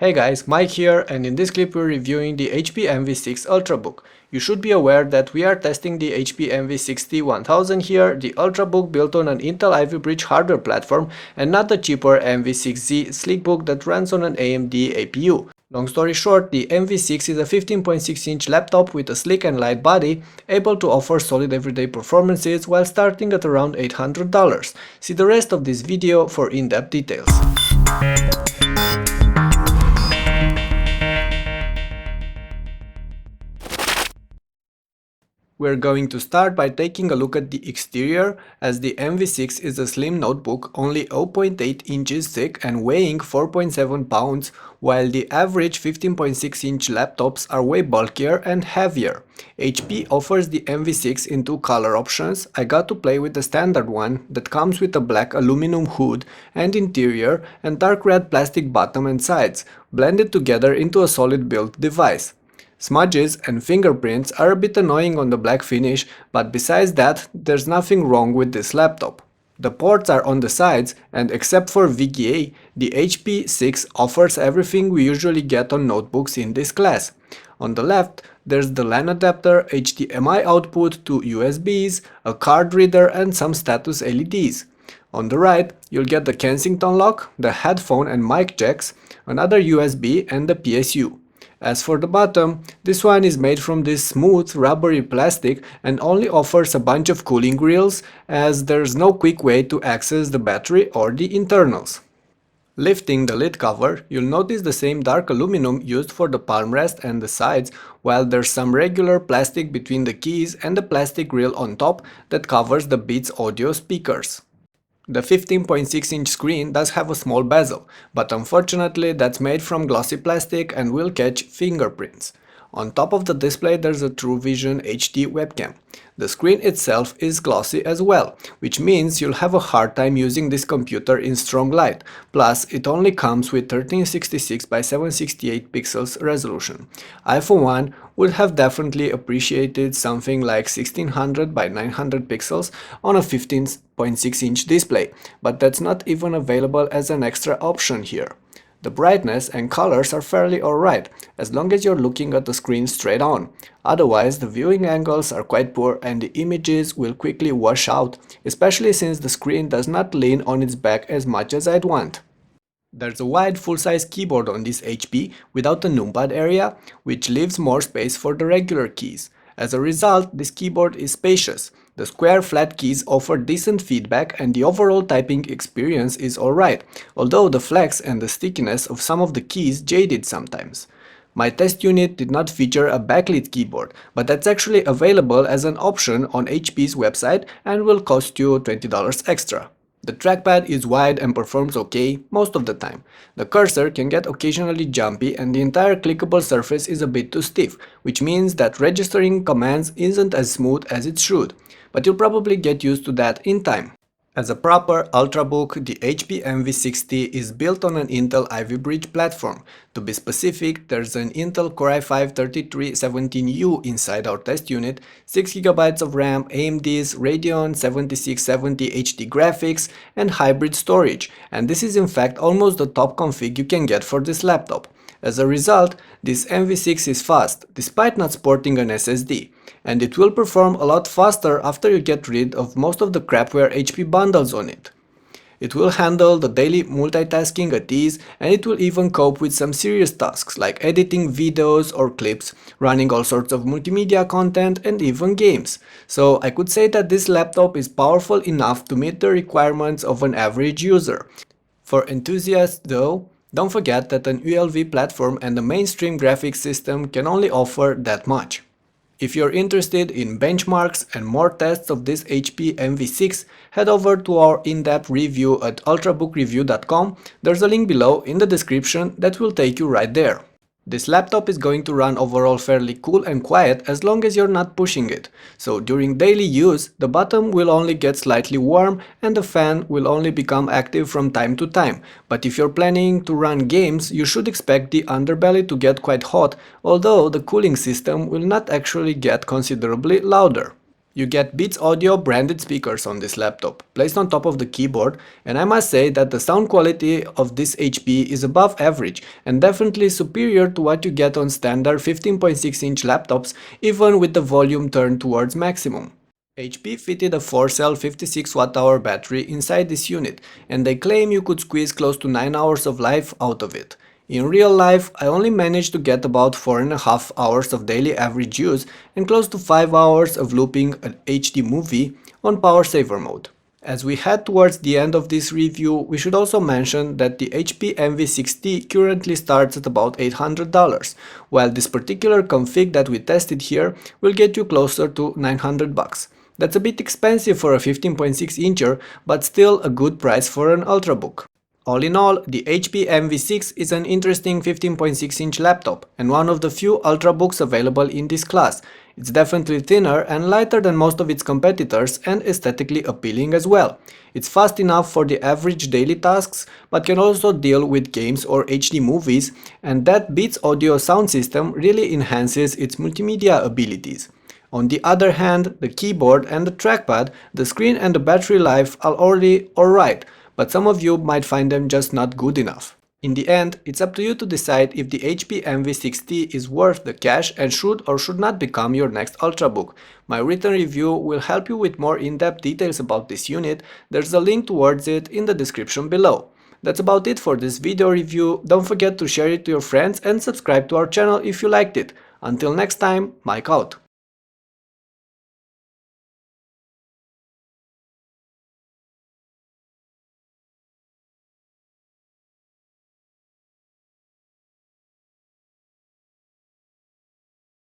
Hey guys, Mike here, and in this clip we're reviewing the HP Envy-6 Ultrabook. You should be aware that we are testing the HP Envy 6t-1000 here, the Ultrabook built on an Intel Ivy Bridge hardware platform, and not the cheaper Envy-6Z Sleekbook that runs on an AMD APU. Long story short, the Envy-6 is a 15.6-inch laptop with a sleek and light body, able to offer solid everyday performances while starting at around $800. See the rest of this video for in-depth details. We're going to start by taking a look at the exterior, as the Envy-6 is a slim notebook only 0.8 inches thick and weighing 4.7 pounds, while the average 15.6-inch laptops are way bulkier and heavier. HP offers the Envy-6 in two color options. I got to play with the standard one that comes with a black aluminum hood and interior and dark red plastic bottom and sides, blended together into a solid built device. Smudges and fingerprints are a bit annoying on the black finish, but besides that, there's nothing wrong with this laptop. The ports are on the sides, and except for VGA, the HP 6 offers everything we usually get on notebooks in this class. On the left, there's the LAN adapter, HDMI output, two USBs, a card reader and some status LEDs. On the right, you'll get the Kensington lock, the headphone and mic jacks, another USB and the PSU. As for the bottom, this one is made from this smooth, rubbery plastic and only offers a bunch of cooling grills, as there's no quick way to access the battery or the internals. Lifting the lid cover, you'll notice the same dark aluminum used for the palm rest and the sides, while there's some regular plastic between the keys and the plastic grill on top that covers the Beats audio speakers. The 15.6-inch screen does have a small bezel, but unfortunately that's made from glossy plastic and will catch fingerprints. On top of the display there's a TrueVision HD webcam. The screen itself is glossy as well, which means you'll have a hard time using this computer in strong light, plus it only comes with 1366 by 768 pixels resolution. I for one would have definitely appreciated something like 1600 by 900 pixels on a 15.6-inch display, but that's not even available as an extra option here. The brightness and colors are fairly alright, as long as you're looking at the screen straight on. Otherwise, the viewing angles are quite poor and the images will quickly wash out, especially since the screen does not lean on its back as much as I'd want. There's a wide full-size keyboard on this HP without a numpad area, which leaves more space for the regular keys. As a result, this keyboard is spacious. The square flat keys offer decent feedback and the overall typing experience is alright, although the flex and the stickiness of some of the keys jaded sometimes. My test unit did not feature a backlit keyboard, but that's actually available as an option on HP's website and will cost you $20 extra. The trackpad is wide and performs okay most of the time. The cursor can get occasionally jumpy and the entire clickable surface is a bit too stiff, which means that registering commands isn't as smooth as it should, but you'll probably get used to that in time. As a proper Ultrabook, the HP Envy-6T is built on an Intel Ivy Bridge platform. To be specific, there's an Intel Core i5-3317U inside our test unit, 6GB of RAM, AMD's Radeon 7670 HD graphics, and hybrid storage, and this is in fact almost the top config you can get for this laptop. As a result, this Envy-6 is fast, despite not sporting an SSD, and it will perform a lot faster after you get rid of most of the crapware HP bundles on it. It will handle the daily multitasking at ease, and it will even cope with some serious tasks like editing videos or clips, running all sorts of multimedia content and even games. So I could say that this laptop is powerful enough to meet the requirements of an average user. For enthusiasts though, don't forget that an ULV platform and a mainstream graphics system can only offer that much. If you're interested in benchmarks and more tests of this HP Envy-6, head over to our in-depth review at ultrabookreview.com. There's a link below in the description that will take you right there. This laptop is going to run overall fairly cool and quiet as long as you're not pushing it. So during daily use, the bottom will only get slightly warm and the fan will only become active from time to time. But if you're planning to run games, you should expect the underbelly to get quite hot, although the cooling system will not actually get considerably louder. You get Beats Audio branded speakers on this laptop, placed on top of the keyboard, and I must say that the sound quality of this HP is above average and definitely superior to what you get on standard 15.6-inch laptops, even with the volume turned towards maximum. HP fitted a 4-cell 56 Wh battery inside this unit, and they claim you could squeeze close to 9 hours of life out of it. In real life, I only managed to get about 4.5 hours of daily average use and close to 5 hours of looping an HD movie on power saver mode. As we head towards the end of this review, we should also mention that the HP Envy 6T currently starts at about $800, while this particular config that we tested here will get you closer to $900. That's a bit expensive for a 15.6-incher, but still a good price for an Ultrabook. All in all, the HP Envy 6 is an interesting 15.6-inch laptop and one of the few Ultrabooks available in this class. It's definitely thinner and lighter than most of its competitors and aesthetically appealing as well. It's fast enough for the average daily tasks, but can also deal with games or HD movies, and that Beats Audio sound system really enhances its multimedia abilities. On the other hand, the keyboard and the trackpad, the screen and the battery life are already alright, but some of you might find them just not good enough. In the end, it's up to you to decide if the HP Envy 6T is worth the cash and should or should not become your next Ultrabook. My written review will help you with more in-depth details about this unit. There's a link towards it in the description below. That's about it for this video review. Don't forget to share it to your friends and subscribe to our channel if you liked it. Until next time, Mike out.